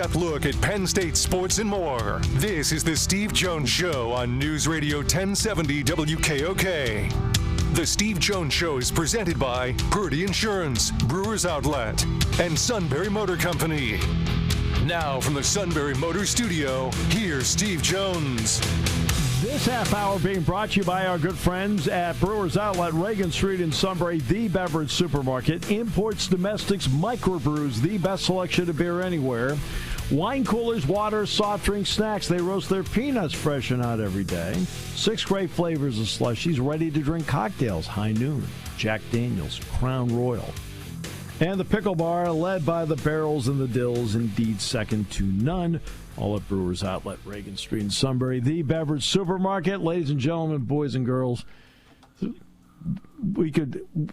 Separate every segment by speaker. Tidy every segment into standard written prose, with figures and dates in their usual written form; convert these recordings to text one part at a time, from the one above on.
Speaker 1: in-depth look at Penn State sports and more. This is the Steve Jones Show on News Radio 1070 WKOK. The Steve Jones Show is presented by Purdy Insurance, Brewers Outlet, and Sunbury Motor Company. Now from the Sunbury Motor Studio, here's Steve Jones.
Speaker 2: This half hour being brought to you by our good friends at Brewers Outlet, Reagan Street in Sunbury, the beverage supermarket. Imports, domestics, microbrews, the best selection of beer anywhere. Wine coolers, water, soft drinks, snacks. They roast their peanuts fresh and out every day. 6 great flavors of slushies, ready-to-drink cocktails. High Noon, Jack Daniels, Crown Royal. And the Pickle Bar, led by the Barrels and the Dills, indeed second to none. All at Brewers Outlet, Reagan Street in Sunbury, the beverage supermarket. Ladies and gentlemen, boys and girls,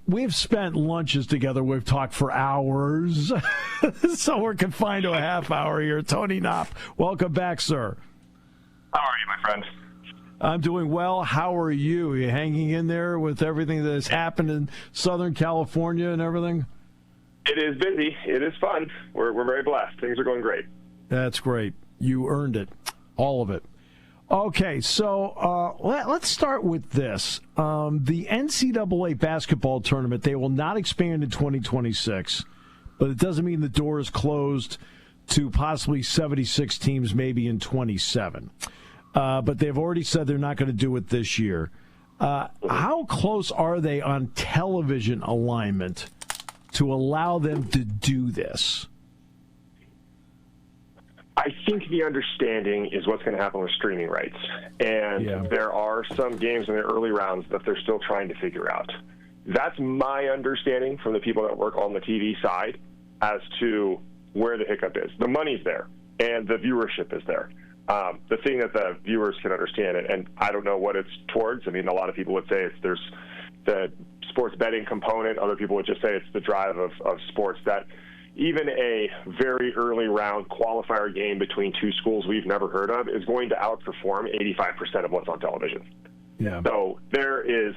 Speaker 2: we've spent lunches together. We've talked for hours, so we're confined to a half hour here. Tony Knopp, welcome back, sir.
Speaker 3: How are you, my friend?
Speaker 2: I'm doing well. How are you? Are you hanging in there with everything that has happened in Southern California and everything?
Speaker 3: It is busy. It is fun. We're very blessed. Things are going great.
Speaker 2: That's great. You earned it, all of it. Okay, so let's start with this. The NCAA basketball tournament, they will not expand in 2026, but it doesn't mean the door is closed to possibly 76 teams maybe in 27. But they've already said they're not going to do it this year. How close are they on television alignment to allow them to do this?
Speaker 3: I think the understanding is what's going to happen with streaming rights. And there are some games in the early rounds that they're still trying to figure out. That's my understanding from the people that work on the TV side as to where the hiccup is. The money's there, and the viewership is there. The thing that the viewers can understand, and I don't know what it's towards. I mean, a lot of people would say there's the sports betting component. Other people would just say it's the drive of sports that even a very early round qualifier game between two schools we've never heard of is going to outperform 85% of what's on television.
Speaker 2: Yeah.
Speaker 3: So there is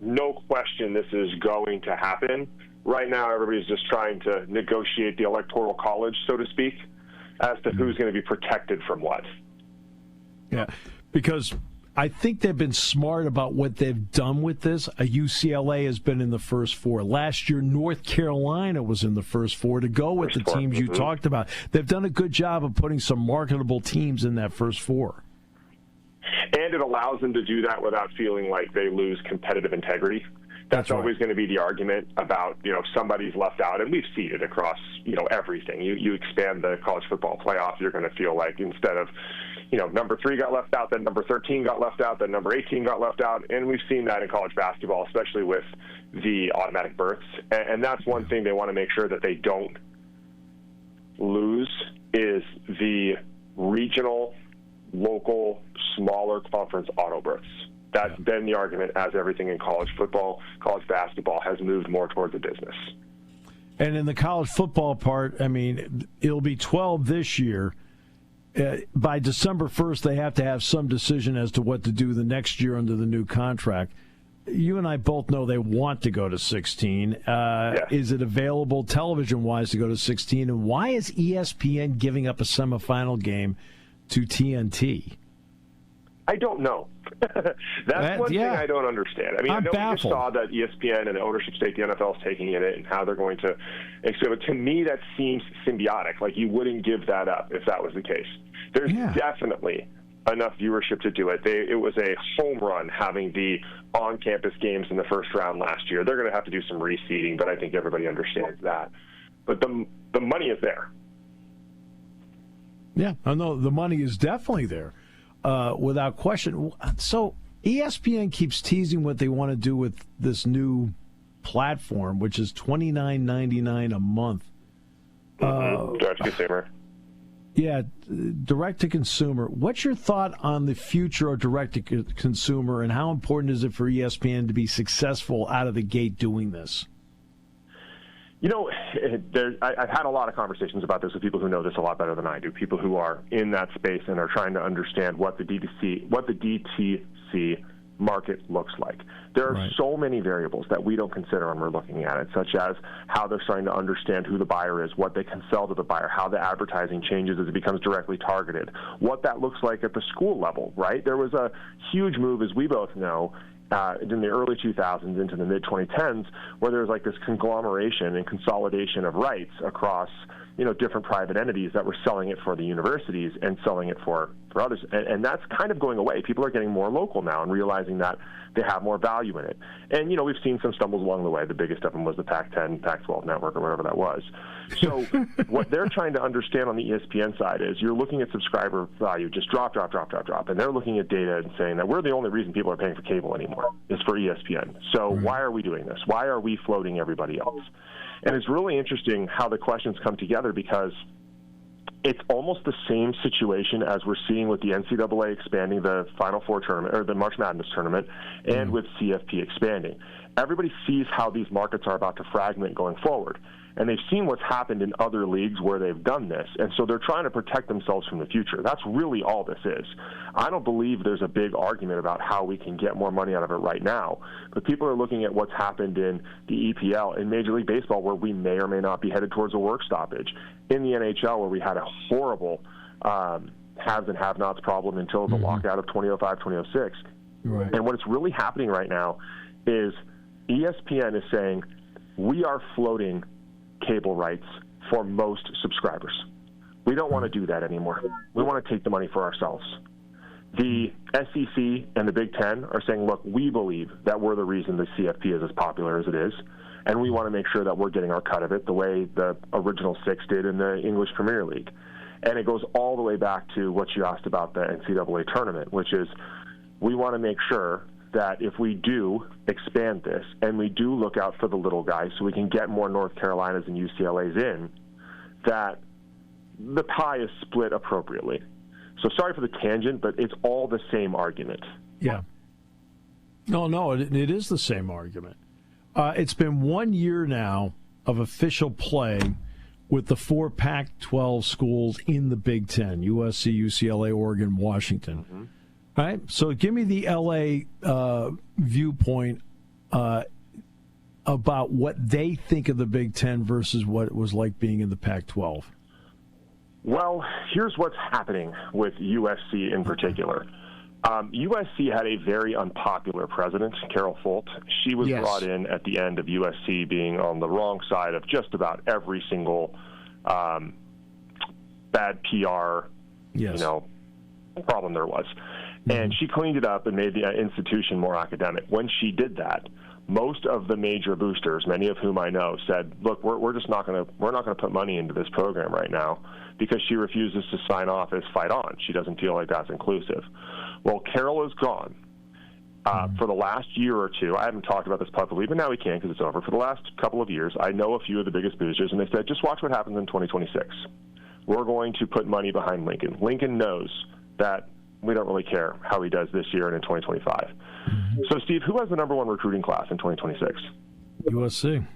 Speaker 3: no question this is going to happen. Right now, everybody's just trying to negotiate the electoral college, so to speak, as to who's going to be protected from what.
Speaker 2: Yeah, because I think they've been smart about what they've done with this. UCLA has been in the first 4. Last year, North Carolina was in the first 4 to go with the teams you talked about. They've done a good job of putting some marketable teams in that first 4.
Speaker 3: And it allows them to do that without feeling like they lose competitive integrity. That's right. Always going to be the argument about, somebody's left out, and we've seen it across, everything. You expand the college football playoff, you're going to feel like instead of, number 3 got left out, then number 13 got left out, then number 18 got left out, and we've seen that in college basketball, especially with the automatic berths. And that's one thing they want to make sure that they don't lose is the regional, local, smaller conference auto berths. That's been the argument as everything in college football, college basketball has moved more toward the business.
Speaker 2: And in the college football part, I mean, it'll be 12 this year. By December 1st, they have to have some decision as to what to do the next year under the new contract. You and I both know they want to go to 16. Is it available television-wise to go to 16? And why is ESPN giving up a semifinal game to TNT?
Speaker 3: I don't know. That's one thing I don't understand. I mean, I know we just saw that ESPN and the ownership stake the NFL is taking in it and how they're going to expand it. To me, that seems symbiotic. Like you wouldn't give that up if that was the case. There's definitely enough viewership to do it. It was a home run having the on-campus games in the first round last year. They're going to have to do some reseeding, but I think everybody understands that. But the money is there.
Speaker 2: Yeah, I know the money is definitely there. Without question. So ESPN keeps teasing what they want to do with this new platform, which is $29.99 a month.
Speaker 3: Direct to consumer.
Speaker 2: Yeah, direct to consumer. What's your thought on the future of direct to consumer, and how important is it for ESPN to be successful out of the gate doing this?
Speaker 3: I've had a lot of conversations about this with people who know this a lot better than I do, people who are in that space and are trying to understand what the DTC market looks like. There are so many variables that we don't consider when we're looking at it, such as how they're starting to understand who the buyer is, what they can sell to the buyer, how the advertising changes as it becomes directly targeted, what that looks like at the school level, right? There was a huge move, as we both know, in the early 2000s into the mid-2010s, where there was like this conglomeration and consolidation of rights across different private entities that were selling it for the universities and selling it for others. And that's kind of going away. People are getting more local now and realizing that they have more value in it. And, we've seen some stumbles along the way. The biggest of them was the Pac-10, Pac-12 network or whatever that was. So what they're trying to understand on the ESPN side is you're looking at subscriber value, just drop. And they're looking at data and saying that we're the only reason people are paying for cable anymore is for ESPN. So why are we doing this? Why are we floating everybody else? And it's really interesting how the questions come together because it's almost the same situation as we're seeing with the NCAA expanding the Final Four tournament or the March Madness tournament and with CFP expanding. Everybody sees how these markets are about to fragment going forward. And they've seen what's happened in other leagues where they've done this. And so they're trying to protect themselves from the future. That's really all this is. I don't believe there's a big argument about how we can get more money out of it right now. But people are looking at what's happened in the EPL, in Major League Baseball, where we may or may not be headed towards a work stoppage, in the NHL, where we had a horrible haves and have-nots problem until the lockout of 2005, 2006. Right. And what's really happening right now is ESPN is saying, we are floating cable rights for most subscribers. We don't want to do that anymore. We want to take the money for ourselves. The SEC and the Big Ten are saying, look, we believe that we're the reason the CFP is as popular as it is, and we want to make sure that we're getting our cut of it the way the original six did in the English Premier League. And it goes all the way back to what you asked about the NCAA tournament, which is we want to make sure that if we do expand this and we do look out for the little guys so we can get more North Carolinas and UCLAs in, that the pie is split appropriately. So sorry for the tangent, but it's all the same argument.
Speaker 2: Yeah. No, it is the same argument. It's been 1 year now of official play with the 4 Pac-12 schools in the Big Ten, USC, UCLA, Oregon, Washington. Mm-hmm. All right, so give me the L.A. Viewpoint about what they think of the Big Ten versus what it was like being in the Pac-12.
Speaker 3: Well, here's what's happening with USC in particular. USC had a very unpopular president, Carol Folt. She was brought in at the end of USC being on the wrong side of just about every single bad PR, problem there was. And she cleaned it up and made the institution more academic. When she did that, most of the major boosters, many of whom I know, said, "Look, we're just not going to put money into this program right now because she refuses to sign off as Fight On. She doesn't feel like that's inclusive." Well, Carol is gone. For the last year or two, I haven't talked about this publicly, but now we can because it's over. For the last couple of years, I know a few of the biggest boosters, and they said, "Just watch what happens in 2026. We're going to put money behind Lincoln. Lincoln knows that we don't really care how he does this year and in 2025. Mm-hmm. So, Steve, who has the number one recruiting class in 2026?
Speaker 2: USC.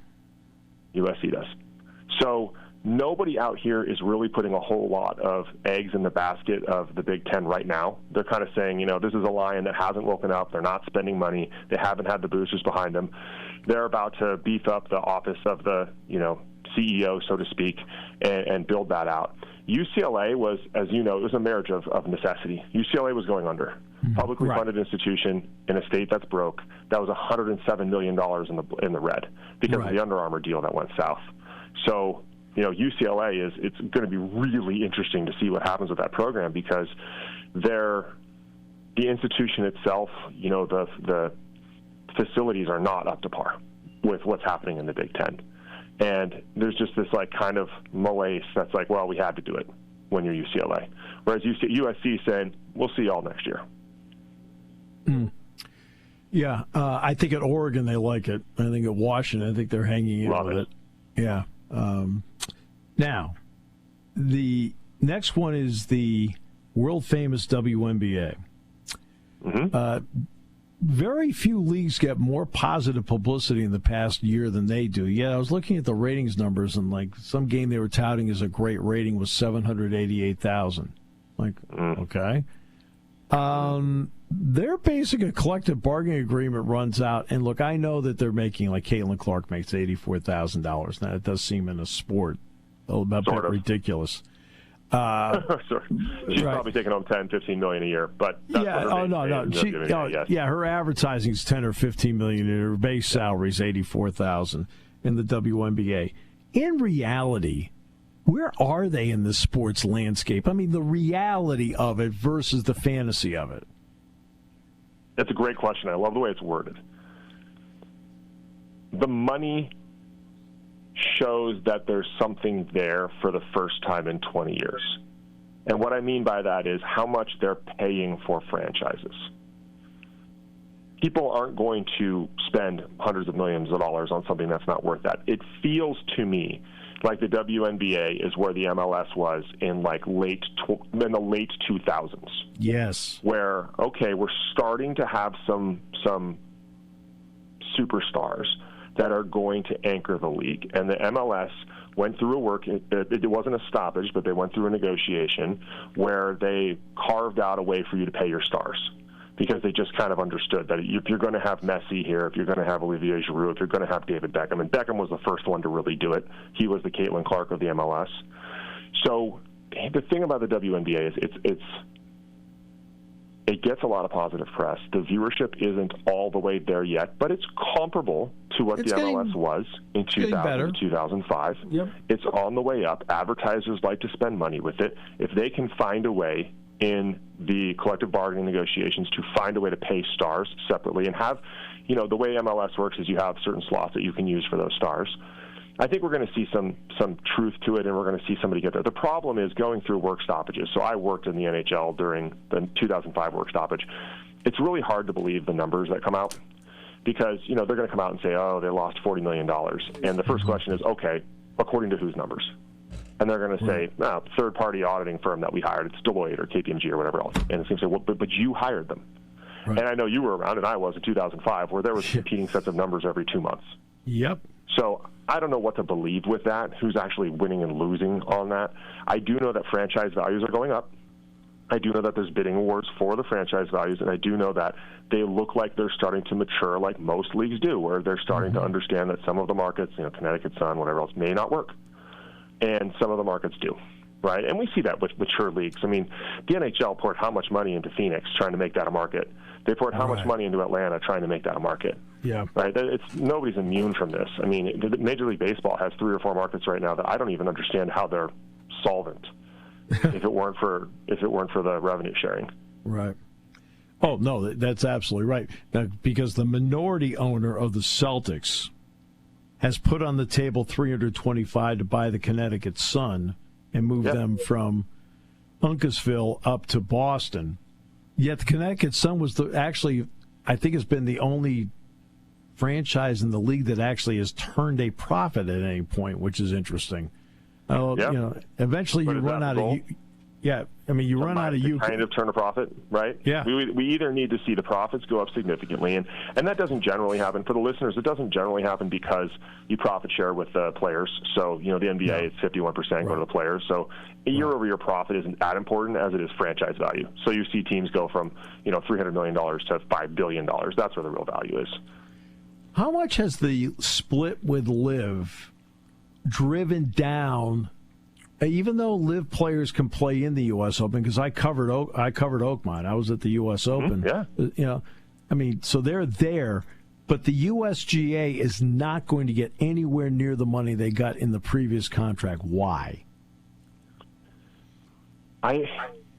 Speaker 3: USC does. So nobody out here is really putting a whole lot of eggs in the basket of the Big Ten right now. They're kind of saying, this is a lion that hasn't woken up. They're not spending money. They haven't had the boosters behind them. They're about to beef up the office of the, CEO, so to speak, and build that out. UCLA was, as you know, it was a marriage of necessity. UCLA was going under. Publicly funded institution in a state that's broke. That was $107 million in the red because of the Under Armour deal that went south. So, UCLA it's going to be really interesting to see what happens with that program because the institution itself, the facilities are not up to par with what's happening in the Big Ten. And there's just this kind of malaise that's like, well, we had to do it when you're UCLA. Whereas USC saying, we'll see y'all next year.
Speaker 2: Yeah, I think at Oregon they like it. I think at Washington, I think they're hanging in with it. Yeah. Now, the next one is the world-famous WNBA. Mm-hmm. Very few leagues get more positive publicity in the past year than they do. Yeah, I was looking at the ratings numbers, and some game they were touting as a great rating was 788,000. Okay. Their basic collective bargaining agreement runs out, and look, I know that they're making, like Caitlin Clark makes $84,000. Now, it does seem in a sport a bit ridiculous.
Speaker 3: She's probably taking home $10-15 million a year, but that's her advertising's $10 or $15 million, and her base salary is $84,000 in the WNBA. In reality, where are they in the sports landscape? I mean, the reality of it versus the fantasy of it. That's a great question. I love the way it's worded. The money shows that there's something there for the first time in 20 years. And what I mean by that is how much they're paying for franchises. People aren't going to spend hundreds of millions of dollars on something that's not worth that. It feels to me like the WNBA is where the MLS was in the late 2000s.
Speaker 2: Yes.
Speaker 3: Where, okay, we're starting to have some superstars that are going to anchor the league. And the MLS went through it wasn't a stoppage, but they went through a negotiation where they carved out a way for you to pay your stars, because they just kind of understood that if you're going to have Messi here, if you're going to have Olivier Giroud, if you're going to have David Beckham, and Beckham was the first one to really do it. He was the Caitlin Clark of the MLS. So the thing about the WNBA is it gets a lot of positive press. The viewership isn't all the way there yet, but it's comparable to what the MLS was in 2000 to 2005.
Speaker 2: Yep.
Speaker 3: It's on the way up. Advertisers like to spend money with it. If they can find a way in the collective bargaining negotiations to find a way to pay stars separately and have, the way MLS works is you have certain slots that you can use for those stars. I think we're going to see some truth to it, and we're going to see somebody get there. The problem is going through work stoppages. So I worked in the NHL during the 2005 work stoppage. It's really hard to believe the numbers that come out because, they're going to come out and say, oh, they lost $40 million. And the first question is, okay, according to whose numbers? And they're going to say, third-party auditing firm that we hired, it's Deloitte or KPMG or whatever else. And it's going to say, well, but you hired them. Right. And I know you were around, and I was in 2005, where there was competing sets of numbers every 2 months.
Speaker 2: Yep.
Speaker 3: So I don't know what to believe with that, who's actually winning and losing on that. I do know that franchise values are going up. I do know that there's bidding awards for the franchise values, and I do know that they look like they're starting to mature like most leagues do, where they're starting to understand that some of the markets, Connecticut Sun, whatever else, may not work. And some of the markets do, right? And we see that with mature leagues. I mean, the NHL poured how much money into Phoenix trying to make that a market? They poured how much money into Atlanta trying to make that a market?
Speaker 2: Yeah.
Speaker 3: Right? Nobody's immune from this. I mean, Major League Baseball has 3 or 4 markets right now that I don't even understand how they're solvent if it weren't for the revenue sharing.
Speaker 2: Right. Oh, no, that's absolutely right. Because the minority owner of the Celtics has put on the table $325 to buy the Connecticut Sun and move them from Uncasville up to Boston. Yet the Connecticut Sun was I think has been the only franchise in the league that actually has turned a profit at any point, which is interesting. Eventually you run out of. Yeah, I mean, you run out of you
Speaker 3: kind of turn a profit, right?
Speaker 2: Yeah.
Speaker 3: We either need to see the profits go up significantly, and that doesn't generally happen. For the listeners, it doesn't generally happen because you profit share with the players. So, the NBA is 51% go to the players. So year-over-year profit isn't that important as it is franchise value. So you see teams go from, $300 million to $5 billion. That's where the real value is.
Speaker 2: How much has the split with LIV driven down? Even though LIV players can play in the U.S. Open, because I covered Oakmont. I was at the U.S. Open. So they're there, but the USGA is not going to get anywhere near the money they got in the previous contract. Why?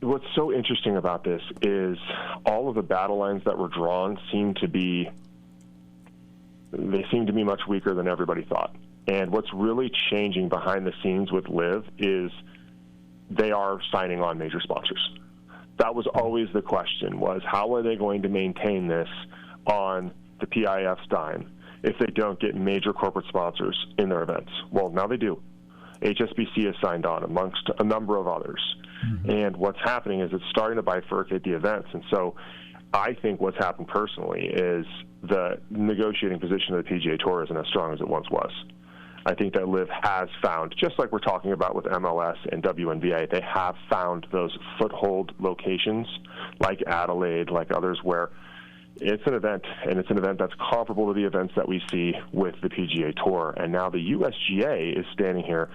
Speaker 3: What's so interesting about this is all of the battle lines that were drawn seem to be much weaker than everybody thought. And what's really changing behind the scenes with LIV is they are signing on major sponsors. That was always the question, was how are they going to maintain this on the PIF's dime if they don't get major corporate sponsors in their events? Well, now they do. HSBC has signed on amongst a number of others. Mm-hmm. And what's happening is it's starting to bifurcate the events. And so I think what's happened personally is the negotiating position of the PGA Tour isn't as strong as it once was. I think that LIV has found, just like we're talking about with MLS and WNBA, they have found those foothold locations like Adelaide, like others, where it's an event, and it's an event that's comparable to the events that we see with the PGA Tour. And now the USGA is standing here.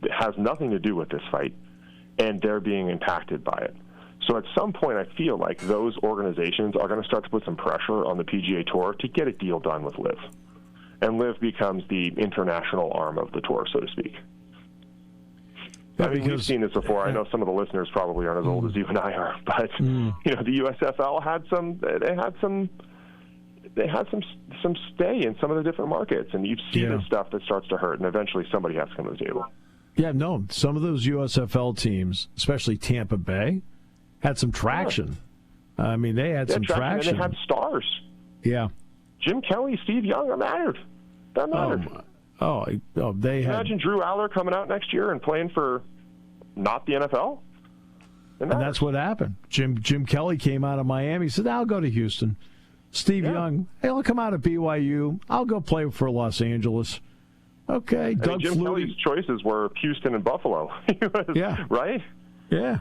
Speaker 3: It has nothing to do with this fight, and they're being impacted by it. So at some point, I feel like those organizations are going to start to put some pressure on the PGA Tour to get a deal done with LIV. And LIV becomes the international arm of the tour, so to speak. I mean, we've seen this before. I know some of the listeners probably aren't as old as you and I are, but you know, the USFL had some stay in some of the different markets, and you've seen this stuff that starts to hurt, and eventually somebody has to come to the table.
Speaker 2: Yeah, no, some of those USFL teams, especially Tampa Bay, had some traction. I mean, they had some traction.
Speaker 3: And they had stars.
Speaker 2: Yeah.
Speaker 3: Jim Kelly, Steve Young are mattered. They're mattered.
Speaker 2: They had.
Speaker 3: Imagine Drew Aller coming out next year and playing for not the NFL.
Speaker 2: And that's what happened. Jim Kelly came out of Miami. He said, I'll go to Houston. Steve Young, hey, I'll come out of BYU. I'll go play for Los Angeles. Okay. Doug
Speaker 3: Jim Kelly's choices were Houston and Buffalo. Right?
Speaker 2: Yeah.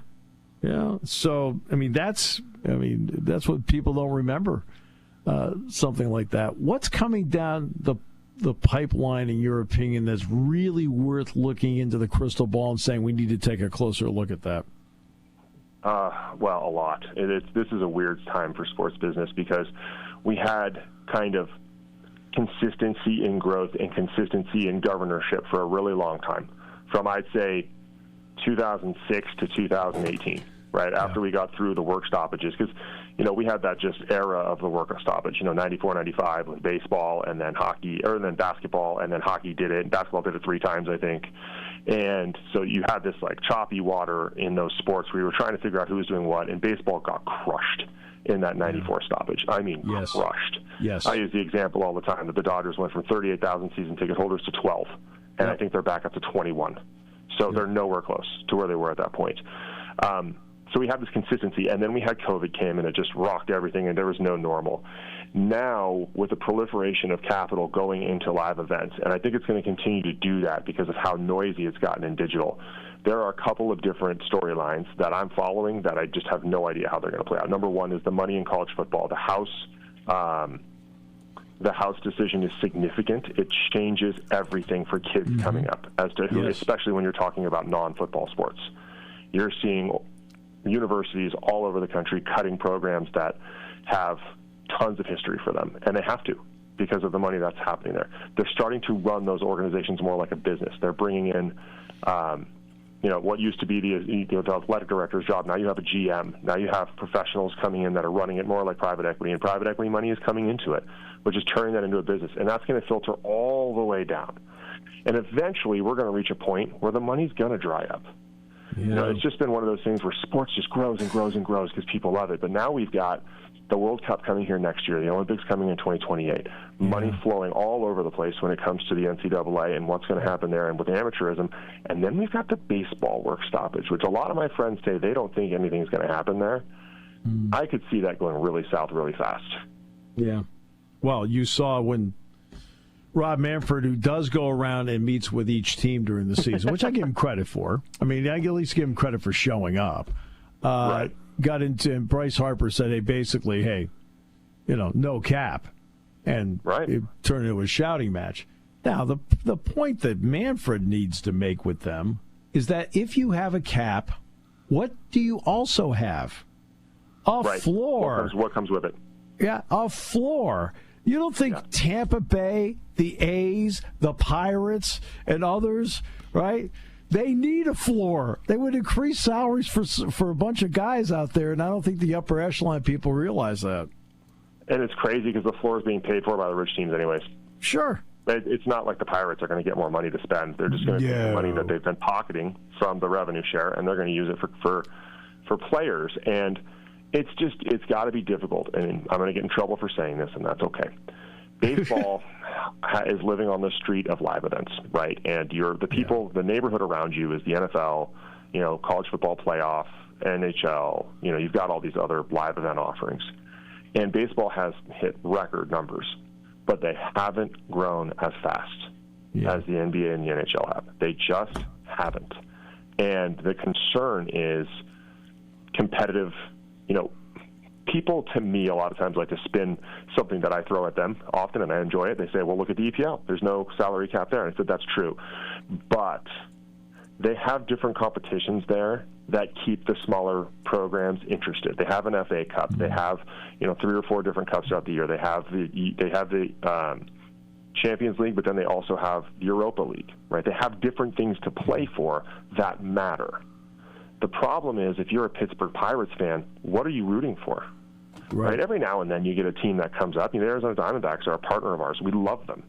Speaker 2: Yeah. So, I mean, that's what people don't remember. Something like that. What's coming down the pipeline, in your opinion, that's really worth looking into the crystal ball and saying we need to take a closer look at that?
Speaker 3: Well, a lot. This is a weird time for sports business because we had kind of consistency in growth and consistency in governorship for a really long time, from I'd say 2006 to 2018, right? After we got through the work stoppages, because we had that just era of the work stoppage, 94, 95 with baseball, and then hockey, or then basketball, and then hockey did it, and basketball did it 3 times, I think. And so you had this like choppy water in those sports where you were trying to figure out who was doing what, and baseball got crushed in that 94 stoppage. I mean, crushed.
Speaker 2: Yes.
Speaker 3: I use the example all the time that the Dodgers went from 38,000 season ticket holders to 12, and I think they're back up to 21. So they're nowhere close to where they were at that point. So we had this consistency, and then we had COVID came, and it just rocked everything, and there was no normal. Now, with the proliferation of capital going into live events, and I think it's going to continue to do that because of how noisy it's gotten in digital, there are a couple of different storylines that I'm following that I just have no idea how they're going to play out. Number one is the money in college football. The House decision is significant. It changes everything for kids coming up, as to who, especially when you're talking about non-football sports. You're seeing universities all over the country cutting programs that have tons of history for them, and they have to because of the money that's happening there. They're starting to run those organizations more like a business. They're bringing in, what used to be the athletic director's job. Now you have a GM. Now you have professionals coming in that are running it more like private equity, and private equity money is coming into it, which is turning that into a business, and that's going to filter all the way down. And eventually we're going to reach a point where the money's going to dry up. It's just been one of those things where sports just grows and grows and grows because people love it. But now we've got the World Cup coming here next year, the Olympics coming in 2028, money flowing all over the place when it comes to the NCAA and what's going to happen there and with amateurism. And then we've got the baseball work stoppage, which a lot of my friends say they don't think anything's going to happen there. I could see that going really south really fast. Yeah.
Speaker 2: Well, you saw when Rob Manfred, who does go around and meets with each team during the season, which I give him credit for. I mean, I at least give him credit for showing up.
Speaker 3: Right.
Speaker 2: Got into, and Bryce Harper said, hey, no cap. And it turned into a shouting match. Now, the point that Manfred needs to make with them is that if you have a cap, what do you also have? A floor.
Speaker 3: What comes with it?
Speaker 2: Yeah, a floor. You don't think Tampa Bay, the A's, the Pirates, and others, right? They need a floor. They would increase salaries for a bunch of guys out there, and I don't think the upper echelon people realize that.
Speaker 3: And it's crazy because the floor is being paid for by the rich teams anyways.
Speaker 2: Sure.
Speaker 3: It's not like the Pirates are going to get more money to spend. They're just going to take the money that they've been pocketing from the revenue share, and they're going to use it for players. And it's got to be difficult, and I'm going to get in trouble for saying this, and that's okay. Baseball is living on the street of live events, right? And the people, the neighborhood around you is the NFL, college football playoff, NHL. You've got all these other live event offerings. And baseball has hit record numbers, but they haven't grown as fast. as the NBA and the NHL have. They just haven't. And the concern is competitive, people to me a lot of times like to spin something that I throw at them often, and I enjoy it. They say, well, look at the EPL. There's no salary cap there. And I said, that's true. But they have different competitions there that keep the smaller programs interested. They have an FA Cup. They have, 3 or 4 different cups throughout the year. They have the Champions League, but then they also have the Europa League, right? They have different things to play for that matter. The problem is, if you're a Pittsburgh Pirates fan, what are you rooting for? Right? Every now and then you get a team that comes up. The Arizona Diamondbacks are a partner of ours. We love them.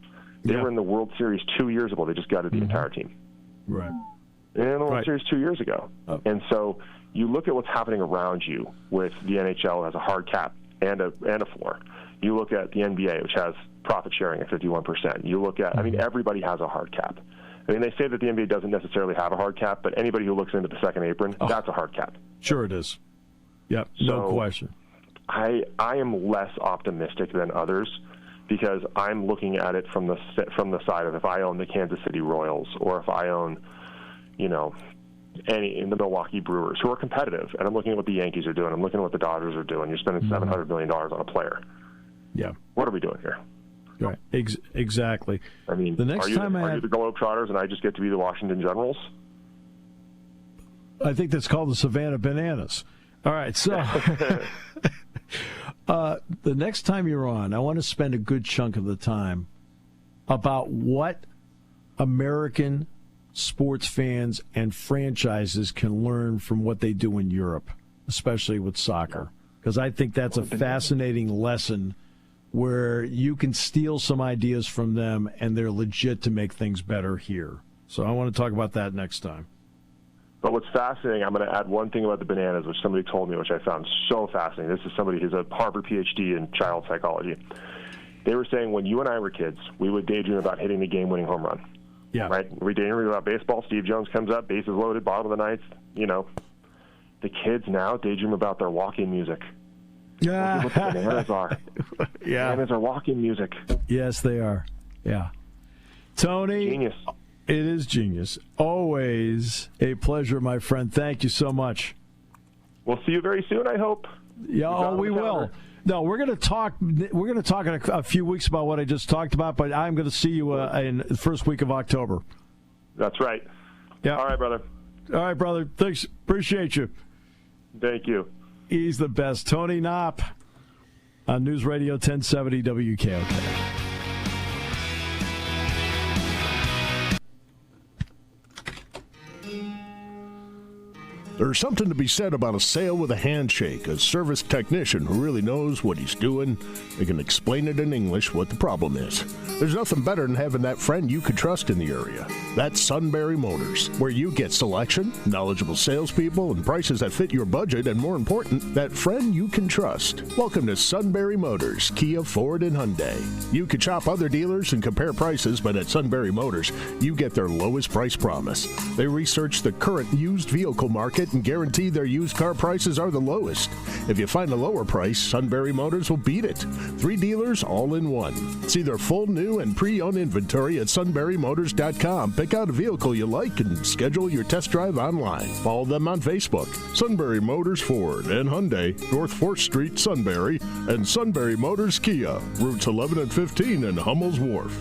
Speaker 3: They were in the World Series 2 years ago. They just gutted the entire team.
Speaker 2: Right.
Speaker 3: They were in the World Series 2 years ago. Oh. And so you look at what's happening around you with the NHL has a hard cap and a floor. You look at the NBA, which has profit sharing at 51%. You look at, everybody has a hard cap. They say that the NBA doesn't necessarily have a hard cap, but anybody who looks into the second apron, that's a hard cap.
Speaker 2: Sure it is. Yep, no question.
Speaker 3: I am less optimistic than others because I'm looking at it from the side of if I own the Kansas City Royals or if I own, the Milwaukee Brewers, who are competitive, and I'm looking at what the Yankees are doing. I'm looking at what the Dodgers are doing. You're spending $700 million on a player. Yeah. What are we doing here?
Speaker 2: Right. Exactly.
Speaker 3: The next time are you the Globetrotters and I just get to be the Washington Generals?
Speaker 2: I think that's called the Savannah Bananas. All right, so the next time you're on, I want to spend a good chunk of the time about what American sports fans and franchises can learn from what they do in Europe, especially with soccer, because I think that's a fascinating lesson where you can steal some ideas from them and they're legit to make things better here. So I want to talk about that next time.
Speaker 3: But what's fascinating, I'm going to add one thing about the Bananas, which somebody told me, which I found so fascinating. This is somebody who's a Harvard PhD in child psychology. They were saying when you and I were kids, we would daydream about hitting the game-winning home run.
Speaker 2: Yeah.
Speaker 3: Right? We daydream about baseball. Steve Jones comes up, bases loaded, bottom of the ninth. The kids now daydream about their walk-in music.
Speaker 2: Yeah.
Speaker 3: Look what the Bananas are.
Speaker 2: Yeah.
Speaker 3: Bananas are walk-in music.
Speaker 2: Yes, they are. Yeah. Tony.
Speaker 3: Genius.
Speaker 2: It is genius. Always a pleasure, my friend. Thank you so much.
Speaker 3: We'll see you very soon, I hope.
Speaker 2: Yeah, we will. No, we're going to talk. We're going to talk in a few weeks about what I just talked about, but I'm going to see you in the first week of October.
Speaker 3: That's right.
Speaker 2: Yeah.
Speaker 3: All right, brother.
Speaker 2: All right, brother. Thanks. Appreciate you.
Speaker 3: Thank you.
Speaker 2: He's the best. Tony Knopp on News Radio 1070 WKOK.
Speaker 4: There's something to be said about a sale with a handshake, a service technician who really knows what he's doing. They can explain it in English what the problem is. There's nothing better than having that friend you could trust in the area. That's Sunbury Motors, where you get selection, knowledgeable salespeople, and prices that fit your budget, and more important, that friend you can trust. Welcome to Sunbury Motors, Kia, Ford, and Hyundai. You could shop other dealers and compare prices, but at Sunbury Motors, you get their lowest price promise. They research the current used vehicle market and guarantee their used car prices are the lowest. If you find a lower price, Sunbury Motors will beat it. 3 dealers all in one. See their full new and pre-owned inventory at sunburymotors.com. Pick out a vehicle you like and schedule your test drive online. Follow them on Facebook. Sunbury Motors Ford and Hyundai, North 4th Street, Sunbury, and Sunbury Motors Kia, routes 11 and 15 in Hummel's Wharf.